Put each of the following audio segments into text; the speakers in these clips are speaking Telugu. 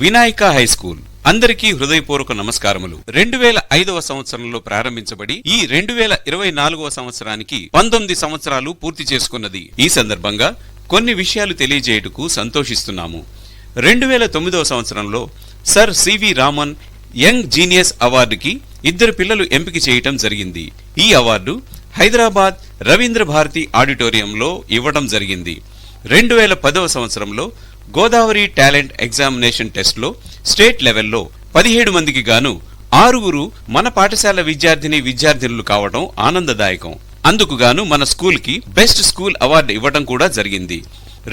Vinayaka high school. అందరికీ హృదయపూర్వక నమస్కారములు. 2005వ సంవత్సరంలో ప్రారంభించబడి ఈ 2024వ సంవత్సరానికి 19 సంవత్సరాలు పూర్తి చేసుకున్నది. ఈ సందర్భంగా కొన్ని విషయాలు తెలియజేయుటకు సంతోషిస్తున్నాము. 2009వ సంవత్సరంలో sir C V Raman young genius అవార్డుకి 2 పిల్లలు ఎంపిక చేయటం జరిగింది. ఈ అవార్డు హైదరాబాద్ రవీంద్ర భారతి ఆడిటోరియంలో ఇవ్వడం జరిగింది. 2010వ సంవత్సరంలో గోదావరి టాలెంట్ ఎగ్జామినేషన్ టెస్ట్ లో స్టేట్ లెవెల్లో 17 మందికి గాను 6 మన పాఠశాల విద్యార్థినులు కావడం ఆనందదాయకం. అందుకు గాను మన స్కూల్ కి బెస్ట్ స్కూల్ అవార్డు ఇవ్వడం కూడా జరిగింది.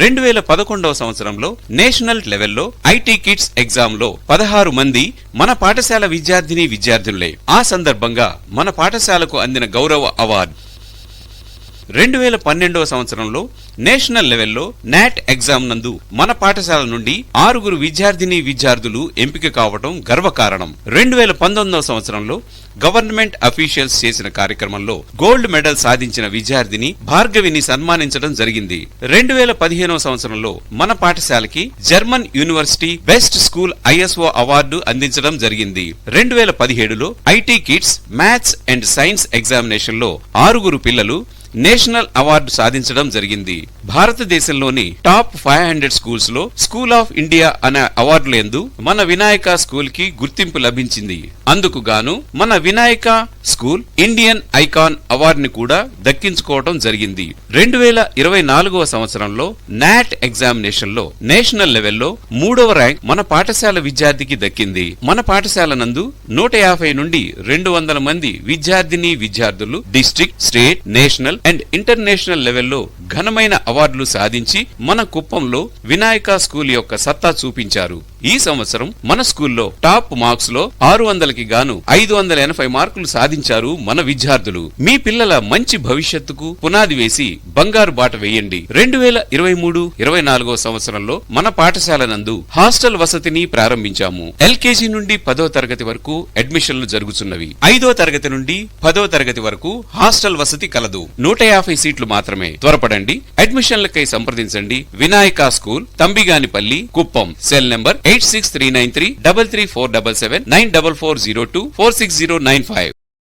2011వ సంవత్సరంలో నేషనల్ లెవెల్లో ఐటీ కిడ్స్ ఎగ్జామ్ లో 16 మంది మన పాఠశాల విద్యార్థులే. ఆ సందర్భంగా మన పాఠశాలకు అందిన గౌరవ అవార్డు. 2012వ సంవత్సరంలో నేషనల్ లెవెల్లో నాట్ ఎగ్జామ్ నందు మన పాఠశాల నుండి 6 విద్యార్థులు ఎంపిక కావడం గర్వకారణం. 2019వ సంవత్సరంలో గవర్నమెంట్ అఫీషియల్స్ చేసిన కార్యక్రమంలో గోల్డ్ మెడల్ సాధించిన విద్యార్థిని భార్గవిని సన్మానించడం జరిగింది. 2015వ సంవత్సరంలో మన పాఠశాలకి German university best school ISO award అందించడం జరిగింది. 2017లో IT kids maths and science examination లో 6 పిల్లలు నేషనల్ అవార్డు సాధించడం జరిగింది. భారతదేశంలోని టాప్ 500 స్కూల్స్ లో స్కూల్ ఆఫ్ ఇండియా అనే అవార్డులందు మన వినాయక స్కూల్ కి గుర్తింపు లభించింది. అందుకు గాను మన వినాయక స్కూల్ ఇండియన్ ఐకాన్ అవార్డుని కూడా దక్కించుకోవడం జరిగింది. 2024వ సంవత్సరంలో నాట్ ఎగ్జామినేషన్ లో నేషనల్ లెవెల్లో 3వ ర్యాంక్ మన పాఠశాల విద్యార్థికి దక్కింది. మన పాఠశాల నందు 150 నుండి 200 మంది విద్యార్థులు district, state, national and international లెవెల్లో ఘనమైన అవార్డులు సాధించి మన కుప్పంలో వినాయక స్కూల్ యొక్క సత్తా చూపించారు. ఈ సంవత్సరం మన స్కూల్లో టాప్ మార్క్స్ లో 600కి గాను 580 మార్కులు సాధించారు మన విద్యార్థులు. మీ పిల్లల మంచి భవిష్యత్తుకు పునాది వేసి బంగారు బాట వేయండి. 2023-24వ సంవత్సరంలో మన పాఠశాల నందు హాస్టల్ వసతిని ప్రారంభించాము. LKG నుండి 10వ తరగతి వరకు అడ్మిషన్లు జరుగుతున్నవి. 5వ తరగతి నుండి 10వ తరగతి వరకు హాస్టల్ వసతి కలదు. 150 సీట్లు మాత్రమే. త్వరపడండి. అడ్మిషన్లకై సంప్రదించండి. Vinayaka school, Thambiganipalli, Kuppam. Cell number 8639333477 94402 46095.